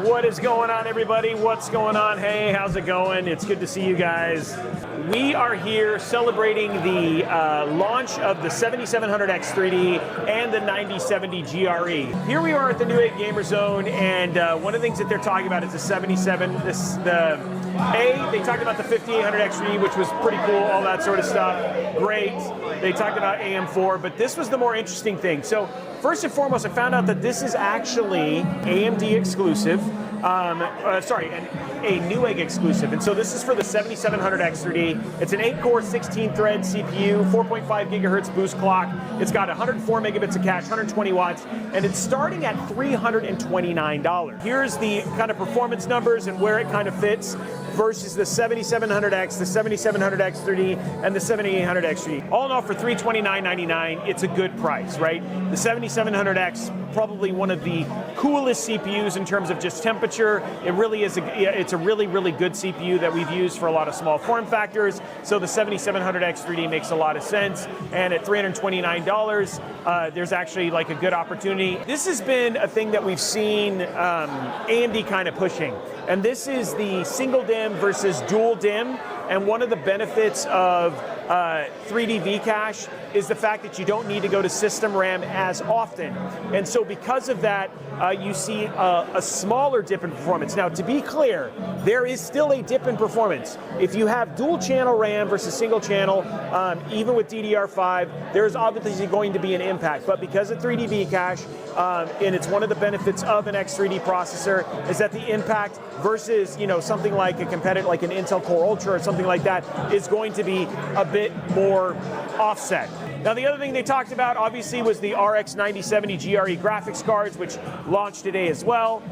What is going on, everybody? What's going on? Hey, how's it going? It's good to see you guys. We are here celebrating the launch of the 7700X 3D and the 9070 GRE. Here we are at the NewEgg Gamer Zone, and one of the things that they're talking about is the 77. They talked about the 5800X 3D, which was pretty cool, all that sort of stuff. Great. They talked about AM4, but this was the more interesting thing. So first and foremost, I found out that this is actually AMD exclusive. A NewEgg exclusive. And so this is for the 7700X 3D. It's an 8-core, 16-thread CPU, 4.5 gigahertz boost clock. It's got 104 megabits of cache, 120 watts, and it's starting at $329. Here's the kind of performance numbers and where it kind of fits versus the 7700X, the 7700X 3D, and the 7800X 3D. All in all, for $329.99, it's a good price, right? The 7700X, probably one of the coolest CPUs in terms of just temperature. It really is. It's a really, really good CPU that we've used for a lot of small form factors. So the 7700X 3D makes a lot of sense. And at $329, there's actually like a good opportunity. This has been a thing that we've seen AMD kind of pushing. And this is the single DIMM versus dual DIMM. And one of the benefits of 3D V-Cache is the fact that you don't need to go to system RAM as often. And so because of that, you see a smaller dip in performance. Now, to be clear, there is still a dip in performance. If you have dual channel RAM versus single channel, even with DDR5, there's obviously going to be an impact. But because of 3D V-Cache, and it's one of the benefits of an X3D processor, is that the impact versus something like a competitor, like an Intel Core Ultra or something like that, is going to be a bit more offset. Now, the other thing they talked about, obviously, was the RX 9070 GRE graphics cards, which launched today as well.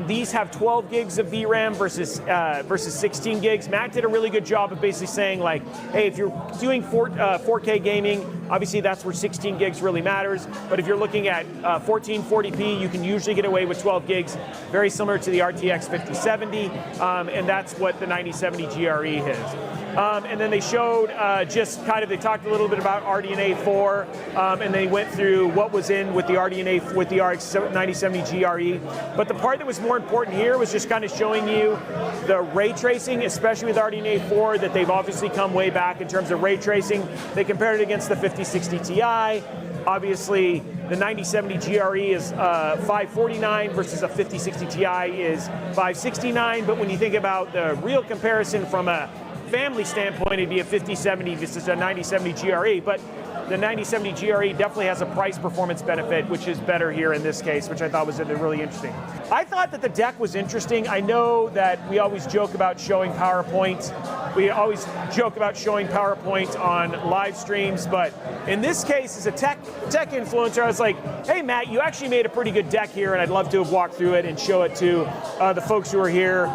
These have 12 gigs of VRAM versus 16 gigs. Matt did a really good job of basically saying, like, hey, if you're doing 4K gaming, obviously that's where 16 gigs really matters. But if you're looking at 1440p, you can usually get away with 12 gigs, very similar to the RTX 5070, and that's what the 9070 GRE is. And then they showed they talked a little bit about RDNA 4, and they went through what was in with the RDNA, with the RX 9070 GRE. But the part that was more important here was just kind of showing you the ray tracing, especially with RDNA 4, that they've obviously come way back in terms of ray tracing. They compared it against the 5060 Ti. Obviously, the 9070 GRE is $549 versus a 5060 Ti is $569. But when you think about the real comparison from a family standpoint, it'd be a 5070 versus a 9070 GRE, but the 9070 GRE definitely has a price performance benefit, which is better here in this case, which I thought was really interesting. I thought that the deck was interesting. I know that we always joke about showing PowerPoint. We always joke about showing PowerPoint on live streams, but in this case, as a tech influencer, I was like, hey, Matt, you actually made a pretty good deck here, and I'd love to have walked through it and show it to the folks who are here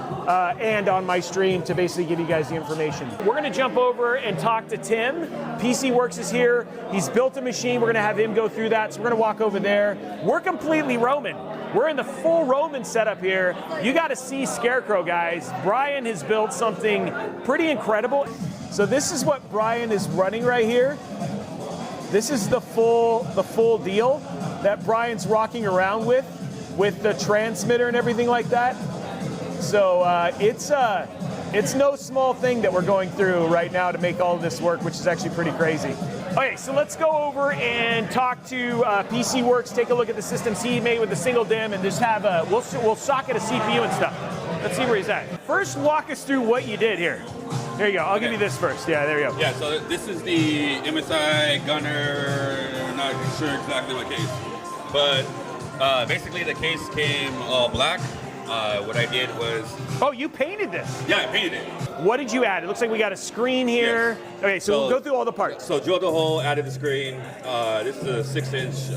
and on my stream to basically give you guys the information. We're going to jump over and talk to Tim. PC Werkz is here. He's built a machine. We're going to have him go through that, so we're going to walk over there. We're completely Roman. We're in the full Roman setup here. You got to see Scarecrow, guys. Brian has built something pretty incredible. So this is what Brian is running right here. This is the full deal that Brian's rocking around with the transmitter and everything like that. So it's no small thing that we're going through right now to make all of this work, which is actually pretty crazy. Okay, so let's go over and talk to PC Werkz, take a look at the systems he made with the single DIMM, and just have we'll socket a CPU and stuff. Let's see where he's at. First, walk us through what you did here. There you go. I'll give you this first. Yeah, there you go. Yeah, so this is the MSI Gunner, not sure exactly what case, but basically the case came all black. What I did was... Oh, you painted this? Yeah, I painted it. What did you add? It looks like we got a screen here. Yes. Okay, so we'll go through all the parts. So drilled the hole, added the screen. This is a 6-inch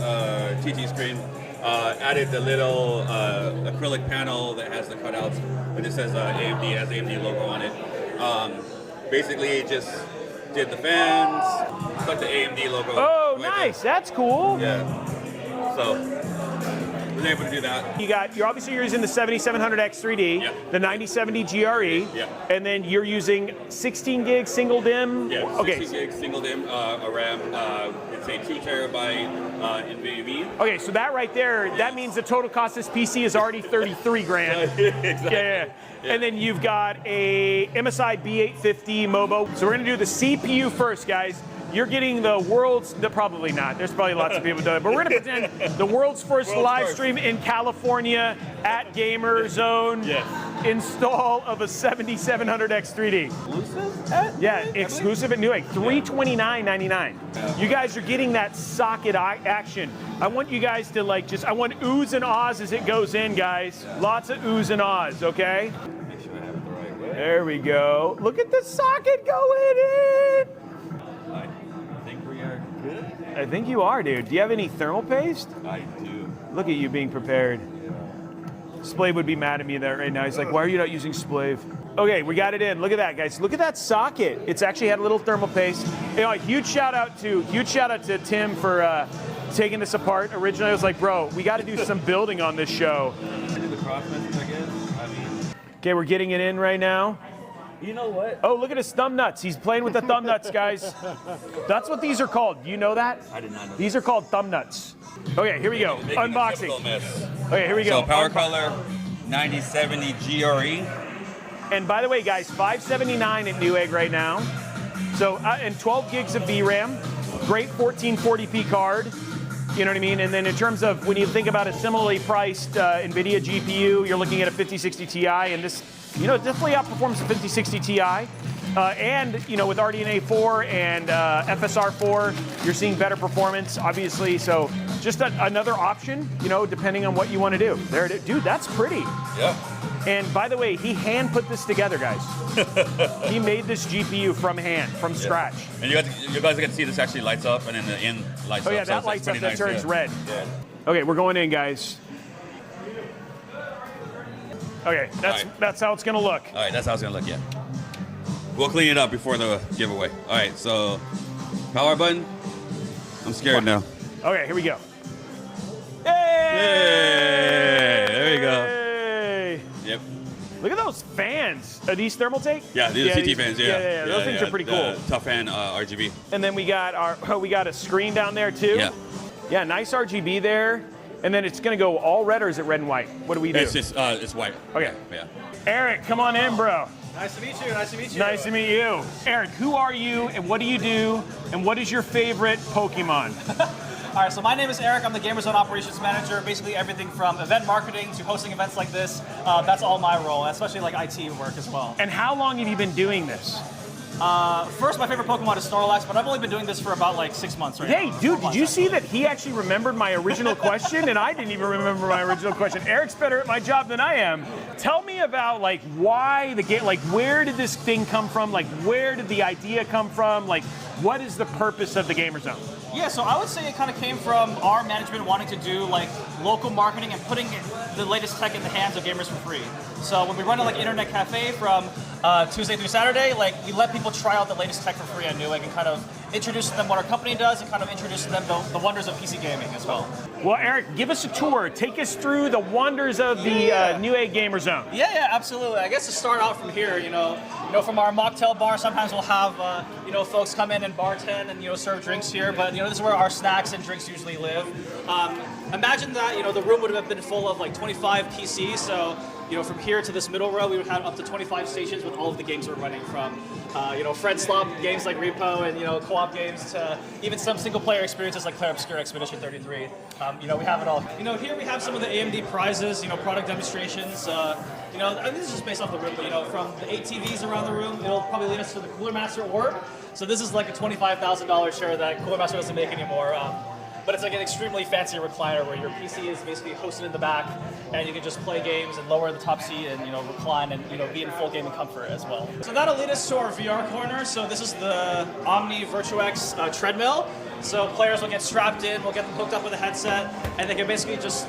TT screen. Added the little acrylic panel that has the cutouts, and it says AMD, has AMD logo on it. Basically, just did the fans, stuck the AMD logo. Oh, nice. That's cool. Yeah. So... able to do that. You're obviously using the 7700X 3D, yeah. The 9070 GRE, yeah. And then you're using 16 gig single DIMM. Yeah, 16 okay. gig single DIMM RAM. It's It's a 2 terabyte NVMe. Okay, so that right there, that means the total cost of this PC is already 33 grand. Exactly. Yeah. And then you've got a MSI B850 Mobo. So we're gonna do the CPU first, guys. You're getting the world's, probably not, there's probably lots of people doing it, but we're gonna pretend the world's first live stream in California at GamerZone install of a 7700X 3D. Exclusive? Yeah, exclusive at NewEgg, $329.99. You guys are getting that socket action. I want you guys to I want oohs and ahs as it goes in, guys. Lots of oohs and ahs, okay? Make sure I have it the right way. There we go. Look at the socket going in. I think we are good. I think you are, dude. Do you have any thermal paste? I do. Look at you being prepared. Splave would be mad at me there right now. He's like, why are you not using Splave? Okay, we got it in. Look at that, guys. Look at that socket. It's actually had a little thermal paste. You know, huge shout out to Tim for taking this apart. Originally, I was like, bro, we got to do some building on this show. Do the cross message, I guess. I mean, Okay, we're getting it in right now. You know what? Oh, look at his thumb nuts. He's playing with the thumb nuts, guys. That's what these are called. Do you know that? I did not know. These are called thumb nuts. Okay, here we go. Making a Unboxing. typical mess. Okay, here we go. So power color 9070 GRE. And by the way, guys, $579 at NewEgg right now. So, and 12 gigs of VRAM, great 1440p card. You know what I mean? And then in terms of when you think about a similarly priced NVIDIA GPU, you're looking at a 5060 Ti, and this, you know, definitely outperforms the 5060 Ti. And, you know, with RDNA 4 and FSR 4, you're seeing better performance, obviously. So just another option, you know, depending on what you want to do. There it is. Dude, that's pretty. Yeah. And by the way, he hand put this together, guys. He made this GPU from hand, from scratch. And you guys can see this actually lights up, and then the end lights up. Oh yeah, so that it's lights up, pretty that nice, turns red. Yeah. Okay, we're going in, guys. Okay, that's how it's gonna look. All right, that's how it's gonna look, yeah. We'll clean it up before the giveaway. All right, so power button. I'm scared now. Okay, here we go. Yay! There you go. Hey! Yep. Look at those fans. Are these thermal take? Yeah, these are CT fans. Yeah. Those things are pretty cool. Tough fan RGB. And then we got a screen down there too. Yeah. Yeah, nice RGB there. And then it's gonna go all red, or is it red and white? What do we do? It's just it's white. Okay. Yeah. Eric, come on in, bro. Nice to meet you. Nice to meet you. Nice to meet you. Eric, who are you and what do you do and what is your favorite Pokemon? All right, so my name is Eric. I'm the GamerZone Operations Manager. Basically everything from event marketing to hosting events like this. That's all my role, especially like IT work as well. And how long have you been doing this? First, my favorite Pokemon is Snorlax, but I've only been doing this for about like 6 months right now. Hey, dude, did you see that he actually remembered my original question and I didn't even remember my original question? Eric's better at my job than I am. Tell me about like why the game, like where did this thing come from? Like where did the idea come from? Like what is the purpose of the GamerZone? Yeah, so I would say it kind of came from our management wanting to do like local marketing and putting the latest tech in the hands of gamers for free. So when we run a like internet cafe from Tuesday through Saturday, like we let people try out the latest tech for free on NewEgg and kind of introduce them what our company does and kind of introduce them the wonders of PC gaming as well. Well, Eric, give us a tour. Take us through the wonders of the NewEgg Gamer Zone. Yeah, absolutely. I guess to start out from here, you know, from our mocktail bar, sometimes we'll have folks come in and bartend and serve drinks here. But this is where our snacks and drinks usually live. Imagine that the room would have been full of like 25 PCs. So from here to this middle row, we would have up to 25 stations with all of the games we're running from. Fred Slop games like Repo and co-op games to even some single-player experiences like Clair Obscur Expedition 33. We have it all. Here we have some of the AMD prizes, product demonstrations. And this is just based off the room. From the 8 TVs around the room, it'll probably lead us to the Cooler Master Orb. So this is like a $25,000 share that Cooler Master doesn't make anymore. But it's like an extremely fancy recliner where your PC is basically hosted in the back, and you can just play games and lower the top seat and recline and be in full gaming comfort as well. So that'll lead us to our VR corner. So this is the Omni VirtuX treadmill. So players will get strapped in, we'll get them hooked up with a headset, and they can basically just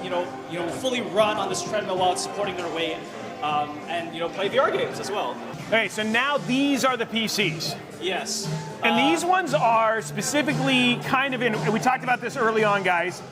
fully run on this treadmill while it's supporting their weight, and play VR games as well. Okay, so now these are the PCs. Yes. And these ones are specifically kind of we talked about this early on, guys.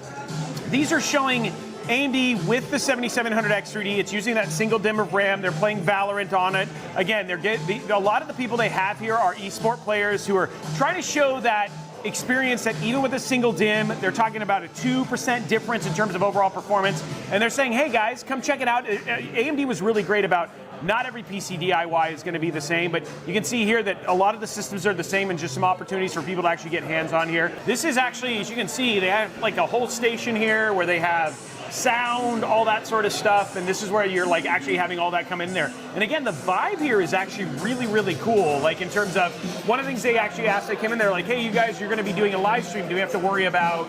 These are showing AMD with the 7700X 3D. It's using that single DIMM of RAM. They're playing Valorant on it. Again, a lot of the people they have here are esport players who are trying to show that experience that even with a single DIMM, they're talking about a 2% difference in terms of overall performance. And they're saying, hey guys, come check it out. AMD was really great about not every PC DIY is going to be the same, but you can see here that a lot of the systems are the same and just some opportunities for people to actually get hands-on here. This is actually, as you can see, they have like a whole station here where they have sound, all that sort of stuff, and this is where you're like actually having all that come in there. And again, the vibe here is actually really, really cool. Like in terms of, one of the things they actually asked, they came in there like, hey, you guys, you're going to be doing a live stream. Do we have to worry about,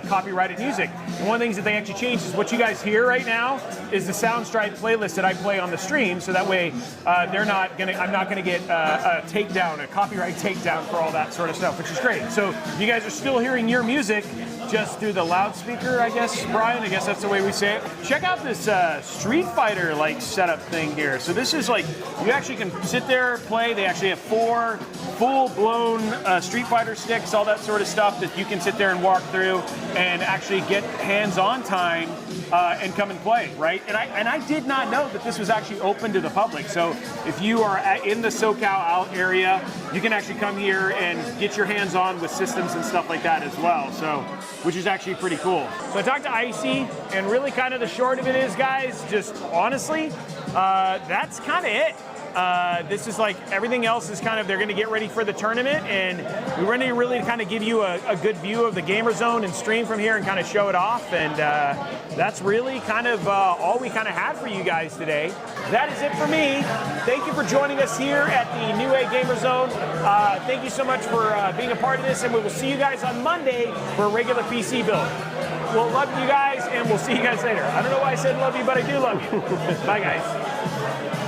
copyrighted music? And one of the things that they actually changed is what you guys hear right now is the Soundstripe playlist that I play on the stream, so that way I'm not gonna get a takedown, a copyright takedown for all that sort of stuff, which is great. So you guys are still hearing your music just through the loudspeaker, I guess, Brian. I guess that's the way we say it. Check out this Street Fighter like setup thing here. So this is like, you actually can sit there, play. They actually have 4 full-blown Street Fighter sticks, all that sort of stuff that you can sit there and walk through and actually get hands-on time and come and play, right? And I did not know that this was actually open to the public. So if you are in the SoCal area, you can actually come here and get your hands on with systems and stuff like that as well. So, which is actually pretty cool. So I talked to Icy, and really kind of the short of it is, guys, just honestly, that's kind of it. This is like everything else is kind of, they're going to get ready for the tournament, and we want to really kind of give you a good view of the Gamer Zone and stream from here and kind of show it off. And that's really kind of all we kind of had for you guys today. That is it for me. Thank you for joining us here at the NewEgg Gamer Zone. Thank you so much for being a part of this, and we will see you guys on Monday for a regular PC build. We'll love you guys, and we'll see you guys later. I don't know why I said love you, but I do love you. Bye, guys.